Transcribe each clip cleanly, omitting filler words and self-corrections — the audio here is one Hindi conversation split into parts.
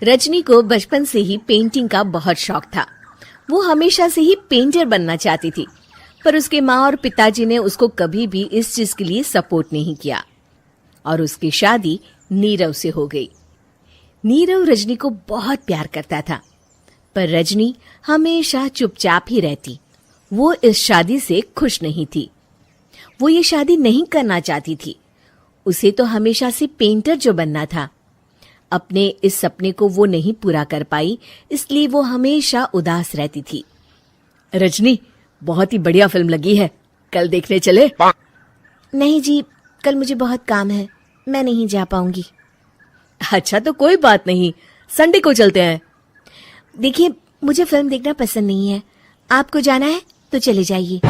रजनी को बचपन से ही पेंटिंग का बहुत शौक था। वो हमेशा से ही पेंटर बनना चाहती थी, पर उसके माँ और पिताजी ने उसको कभी भी इस चीज के लिए सपोर्ट नहीं किया और उसकी शादी नीरव से हो गई। नीरव रजनी को बहुत प्यार करता था, पर रजनी हमेशा चुपचाप ही रहती। वो इस शादी से खुश नहीं थी। वो ये शादी नहीं करना चाहती थी। उसे तो हमेशा से पेंटर जो बनना था। अपने इस सपने को वो नहीं पूरा कर पाई, इसलिए वो हमेशा उदास रहती थी। रजनी, बहुत ही बढ़िया फिल्म लगी है, कल देखने चले? नहीं जी, कल मुझे बहुत काम है, मैं नहीं जा पाऊंगी। अच्छा तो कोई बात नहीं, संडे को चलते हैं। देखिए, मुझे फिल्म देखना पसंद नहीं है। आपको जाना है तो चले जाइए।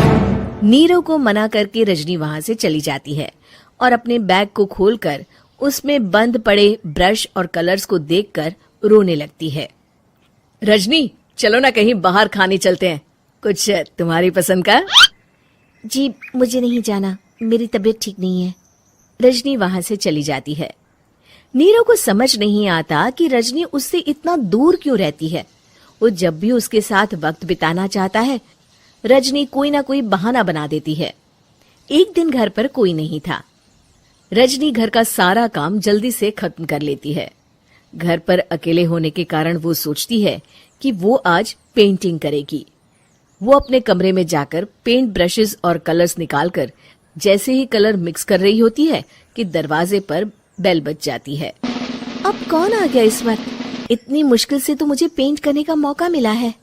नीरव को मना करके रजनी वहां से चली जाती है और अपने बैग को खोलकर उसमें बंद पड़े ब्रश और कलर्स को देखकर रोने लगती है। रजनी, चलो ना कहीं बाहर खाने चलते हैं, कुछ तुम्हारी पसंद का। जी, मुझे नहीं जाना, मेरी तबीयत ठीक नहीं है। रजनी वहां से चली जाती है। नीरव को समझ नहीं आता कि रजनी उससे इतना दूर क्यों रहती है। वो जब भी उसके साथ वक्त बिताना चाहता है, रजनी कोई ना कोई बहाना बना देती है। एक दिन घर पर कोई नहीं था। रजनी घर का सारा काम जल्दी से खत्म कर लेती है। घर पर अकेले होने के कारण वो सोचती है कि वो आज पेंटिंग करेगी। वो अपने कमरे में जाकर पेंट ब्रशेस और कलर्स निकालकर जैसे ही कलर मिक्स कर रही होती है कि दरवाजे पर बेल बज जाती है। अब कौन आ गया इस वक्त? इतनी मुश्किल से तो मुझे पेंट करने का मौका मिला है।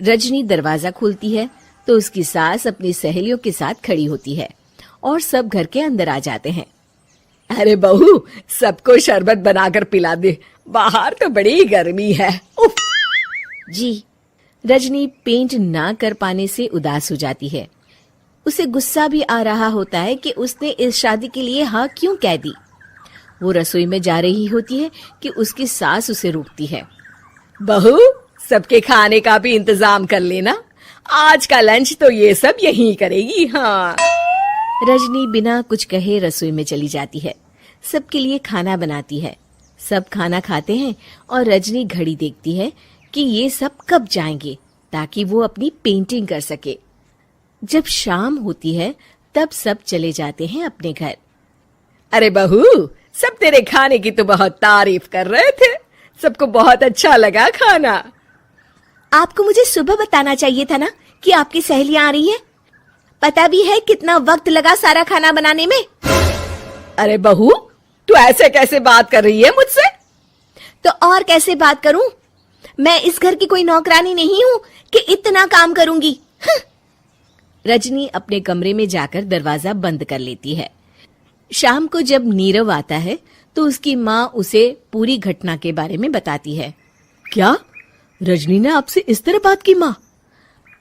रजनी दरवाजा खोलती है तो उसकी सास अपनी सहेलियों के साथ खड़ी होती है और सब घर के अंदर आ जाते हैं। अरे बहू, सबको शरबत बनाकर पिला दे, बाहर तो बड़ी गर्मी है। उफ। जी। रजनी पेंट ना कर पाने से उदास हो जाती है। उसे गुस्सा भी आ रहा होता है कि उसने इस शादी के लिए हाँ क्यों कह दी। वो रसोई में जा रही होती है कि उसकी सास उसे रोकती है। बहू, सबके खाने का भी इंतजाम कर लेना, आज का लंच तो ये सब यही करेगी। हाँ। रजनी बिना कुछ कहे रसोई में चली जाती है। सबके लिए खाना बनाती है। सब खाना खाते हैं और रजनी घड़ी देखती है कि ये सब कब जाएंगे ताकि वो अपनी पेंटिंग कर सके। जब शाम होती है तब सब चले जाते हैं अपने घर। अरे बहू, सब तेरे खाने की तो बहुत तारीफ कर रहे थे, सबको बहुत अच्छा लगा खाना। आपको मुझे सुबह बताना चाहिए था ना कि आपकी सहेलियां आ रही है। पता भी है कितना वक्त लगा सारा खाना बनाने में। अरे बहू, तू ऐसे कैसे बात कर रही है मुझसे? तो और कैसे बात करूं? मैं इस घर की कोई नौकरानी नहीं हूं कि इतना काम करूंगी। रजनी अपने कमरे में जाकर दरवाजा बंद कर लेती है। शाम को जब नीरव आता है तो उसकी माँ उसे पूरी घटना के बारे में बताती है। क्या रजनी ने आपसे इस तरह बात की माँ?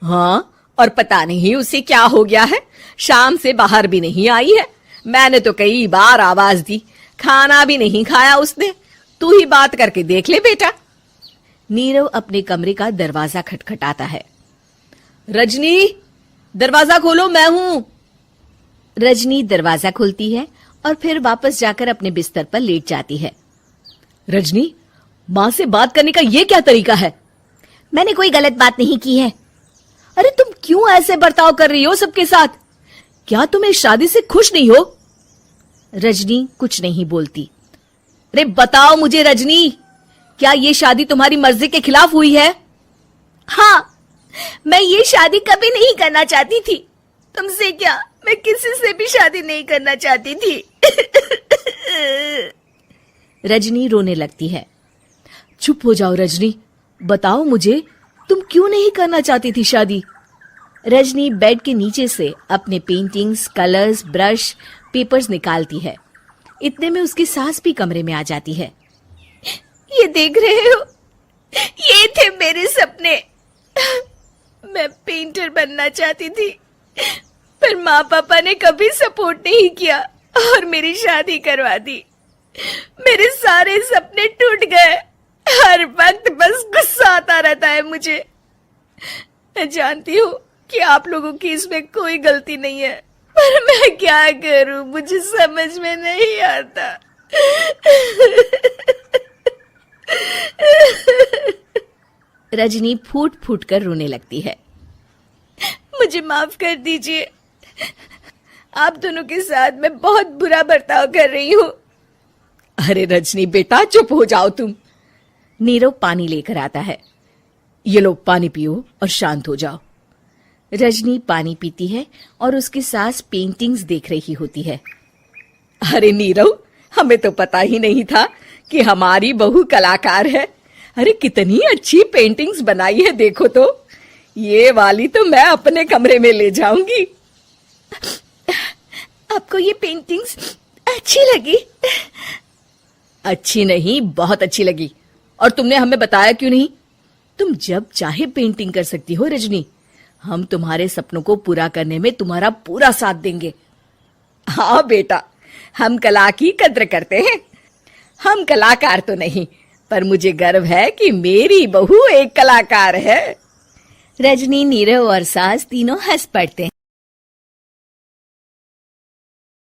हाँ, और पता नहीं उसे क्या हो गया है, शाम से बाहर भी नहीं आई है। मैंने तो कई बार आवाज दी, खाना भी नहीं खाया उसने। तू ही बात करके देख ले बेटा। नीरव अपने कमरे का दरवाजा खटखटाता है। रजनी, दरवाजा खोलो, मैं हूं। रजनी दरवाजा खोलती है और फिर वापस जाकर अपने बिस्तर पर लेट जाती है। रजनी, माँ से बात करने का ये क्या तरीका है? मैंने कोई गलत बात नहीं की है। अरे तुम क्यों ऐसे बर्ताव कर रही हो सबके साथ? क्या तुम इस शादी से खुश नहीं हो? रजनी कुछ नहीं बोलती। अरे बताओ मुझे रजनी, क्या ये शादी तुम्हारी मर्जी के खिलाफ हुई है? हाँ, मैं ये शादी कभी नहीं करना चाहती थी। तुमसे क्या, मैं किसी से भी शादी नहीं करना चाहती थी। रजनी रोने लगती है। चुप हो जाओ रजनी, बताओ मुझे, तुम क्यों नहीं करना चाहती थी शादी? रजनी बेड के नीचे से अपने पेंटिंग्स, कलर्स, ब्रश, पेपर्स निकालती है। इतने में उसकी सास भी कमरे में आ जाती है। ये देख रहे हो, ये थे मेरे सपने। मैं पेंटर बनना चाहती थी, पर माँ पापा ने कभी सपोर्ट नहीं किया और मेरी शादी करवा दी। मेरे सारे सपने टूट गए। हर वक्त बस गुस्सा आता रहता है मुझे। मैं जानती हूँ कि आप लोगों की इसमें कोई गलती नहीं है, पर मैं क्या करूं, मुझे समझ में नहीं आता। रजनी फूट फूट कर रोने लगती है। मुझे माफ कर दीजिए, आप दोनों के साथ मैं बहुत बुरा बर्ताव कर रही हूं। अरे रजनी बेटा, चुप हो जाओ तुम। नीरव पानी लेकर आता है। ये लो पानी पियो और शांत हो जाओ। रजनी पानी पीती है और उसकी सास पेंटिंग्स देख रही होती है। अरे नीरव, हमें तो पता ही नहीं था कि हमारी बहू कलाकार है। अरे कितनी अच्छी पेंटिंग्स बनाई है, देखो तो। ये वाली तो मैं अपने कमरे में ले जाऊंगी। आपको ये पेंटिंग्स अच्छी लगी? अच्छी नहीं, बहुत अच्छी लगी। और तुमने हमें बताया क्यों नहीं? तुम जब चाहे पेंटिंग कर सकती हो रजनी। हम तुम्हारे सपनों को पूरा करने में तुम्हारा पूरा साथ देंगे। हाँ बेटा, हम कला की कद्र करते हैं। हम कलाकार तो नहीं, पर मुझे गर्व है कि मेरी बहू एक कलाकार है। रजनी, नीरव और सास तीनों हंस पड़ते हैं।